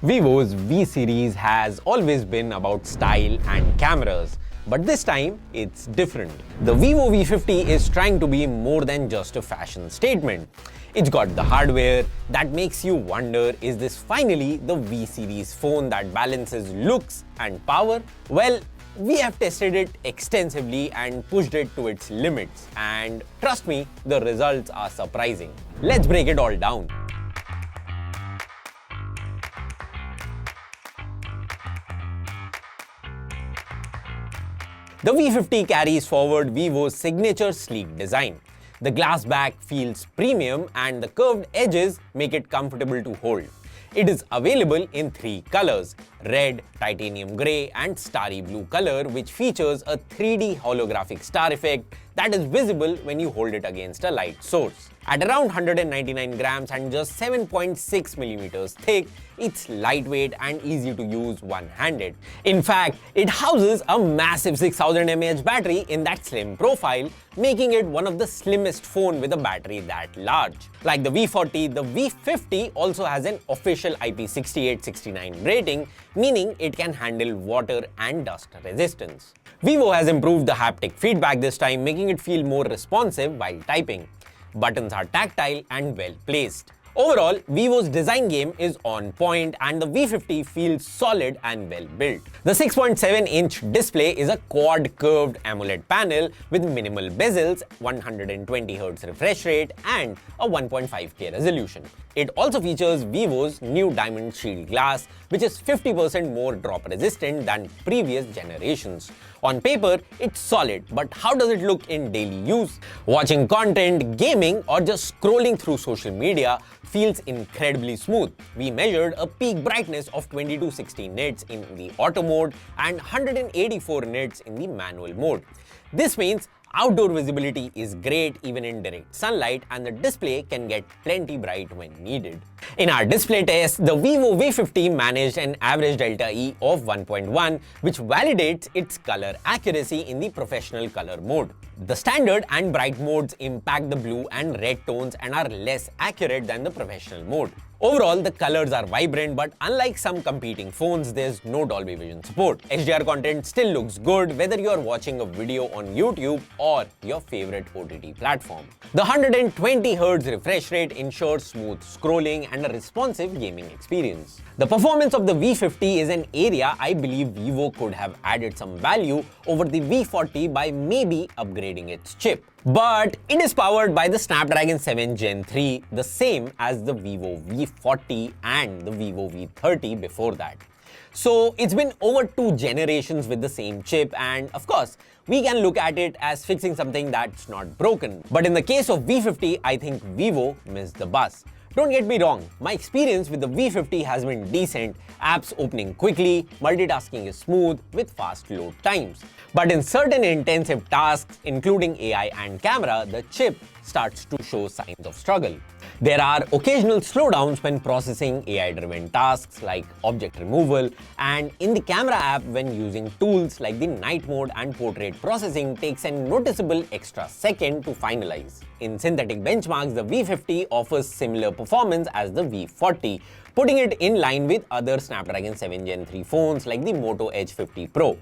Vivo's V series has always been about style and cameras, but this time it's different. The Vivo V50 is trying to be more than just a fashion statement. It's got the hardware that makes you wonder, is this finally the V series phone that balances looks and power? Well, we have tested it extensively and pushed it to its limits, and trust me, the results are surprising. Let's break it all down. The V50 carries forward Vivo's signature sleek design. The glass back feels premium and the curved edges make it comfortable to hold. It is available in 3 colors: red, titanium grey and starry blue color, which features a 3D holographic star effect that is visible when you hold it against a light source. At around 199 grams and just 7.6 millimeters thick, it's lightweight and easy to use one-handed. In fact, it houses a massive 6000 mAh battery in that slim profile, making it one of the slimmest phone with a battery that large. Like the V40, the V50 also has an official IP68-69 rating, meaning it can handle water and dust resistance. Vivo has improved the haptic feedback this time, making it feel more responsive while typing. Buttons are tactile and well placed. Overall, Vivo's design game is on point and the V50 feels solid and well built. The 6.7-inch display is a quad curved AMOLED panel with minimal bezels, 120Hz refresh rate and a 1.5K resolution. It also features Vivo's new diamond shield glass, which is 50% more drop resistant than previous generations. On paper, it's solid, but how does it look in daily use? Watching content, gaming or just scrolling through social media feels incredibly smooth. We measured a peak brightness of 2260 nits in the auto mode and 184 nits in the manual mode. This means outdoor visibility is great even in direct sunlight and the display can get plenty bright when needed. In our display test, the Vivo V50 managed an average delta E of 1.1, which validates its color accuracy in the professional color mode. The standard and bright modes impact the blue and red tones and are less accurate than the professional mode. Overall, the colors are vibrant, but unlike some competing phones, there's no Dolby Vision support. HDR content still looks good whether you are watching a video on YouTube or your favorite OTT platform. The 120Hz refresh rate ensures smooth scrolling and a responsive gaming experience. The performance of the V50 is an area I believe Vivo could have added some value over the V40 by maybe upgrading its chip. But it is powered by the Snapdragon 7 Gen 3, the same as the Vivo V40 and the Vivo V30 before that. So it's been over 2 generations with the same chip, and of course, we can look at it as fixing something that's not broken. But in the case of V50, I think Vivo missed the bus. Don't get me wrong, my experience with the V50 has been decent, apps opening quickly, multitasking is smooth with fast load times. But in certain intensive tasks, including AI and camera, the chip starts to show signs of struggle. There are occasional slowdowns when processing AI-driven tasks like object removal, and in the camera app when using tools like the night mode and portrait processing takes a noticeable extra second to finalize. In synthetic benchmarks, the V50 offers similar performance as the V40, putting it in line with other Snapdragon 7 Gen 3 phones like the Moto Edge 50 Pro.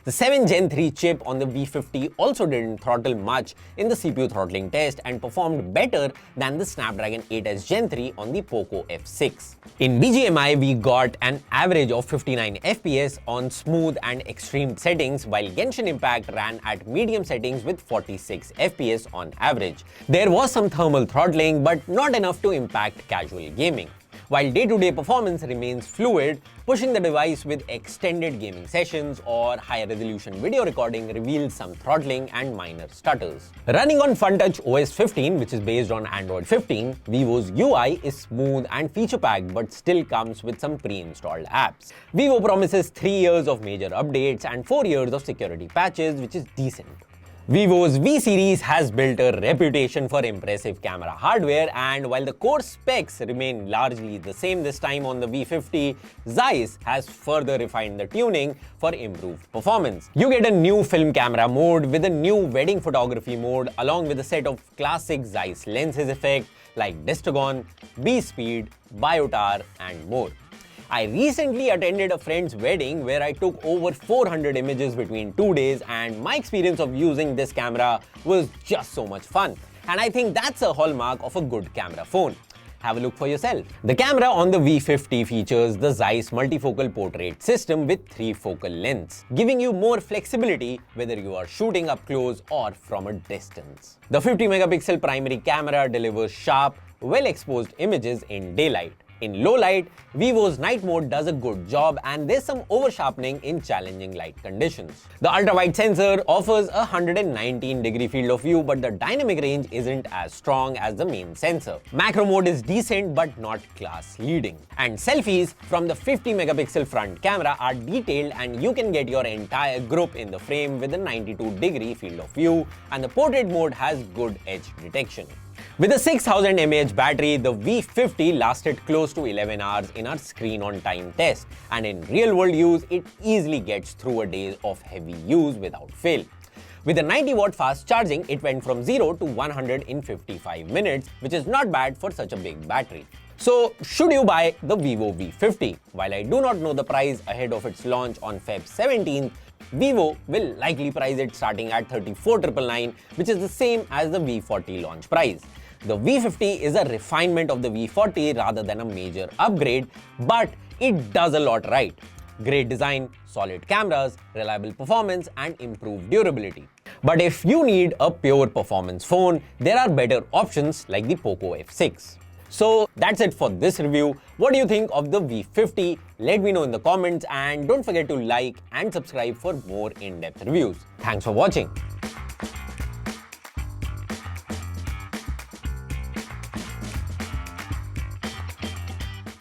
The 7 Gen 3 chip on the V50 also didn't throttle much in the CPU throttling test and performed better than the Snapdragon 8S Gen 3 on the Poco F6. In BGMI, we got an average of 59 FPS on smooth and extreme settings, while Genshin Impact ran at medium settings with 46 FPS on average. There was some thermal throttling, but not enough to impact casual gaming. While day-to-day performance remains fluid, pushing the device with extended gaming sessions or higher-resolution video recording reveals some throttling and minor stutters. Running on FunTouch OS 15, which is based on Android 15, Vivo's UI is smooth and feature-packed but still comes with some pre-installed apps. Vivo promises 3 years of major updates and 4 years of security patches, which is decent. Vivo's V series has built a reputation for impressive camera hardware, and while the core specs remain largely the same this time on the V50, Zeiss has further refined the tuning for improved performance. You get a new film camera mode with a new wedding photography mode along with a set of classic Zeiss lenses effect like Distagon, B-Speed, Biotar and more. I recently attended a friend's wedding where I took over 400 images between 2 days, and my experience of using this camera was just so much fun. And I think that's a hallmark of a good camera phone. Have a look for yourself. The camera on the V50 features the Zeiss multifocal portrait system with 3 focal lengths, giving you more flexibility whether you are shooting up close or from a distance. The 50-megapixel primary camera delivers sharp, well-exposed images in daylight. In low light, Vivo's night mode does a good job, and there's some over-sharpening in challenging light conditions. The ultra-wide sensor offers a 119-degree field of view, but the dynamic range isn't as strong as the main sensor. Macro mode is decent but not class-leading. And selfies from the 50-megapixel front camera are detailed, and you can get your entire group in the frame with a 92-degree field of view, and the portrait mode has good edge detection. With a 6000 mAh battery, the V50 lasted close to 11 hours in our screen-on-time test, and in real-world use, it easily gets through a day of heavy use without fail. With a 90-watt fast charging, it went from 0 to 100 in 55 minutes, which is not bad for such a big battery. So, should you buy the Vivo V50? While I do not know the price ahead of its launch on Feb 17th, Vivo will likely price it starting at 34,999, which is the same as the V40 launch price. The V50 is a refinement of the V40 rather than a major upgrade, but it does a lot right. Great design, solid cameras, reliable performance, and improved durability. But if you need a pure performance phone, there are better options like the Poco F6. So that's it for this review. What do you think of the V50? Let me know in the comments, and don't forget to like and subscribe for more in-depth reviews. Thanks for watching.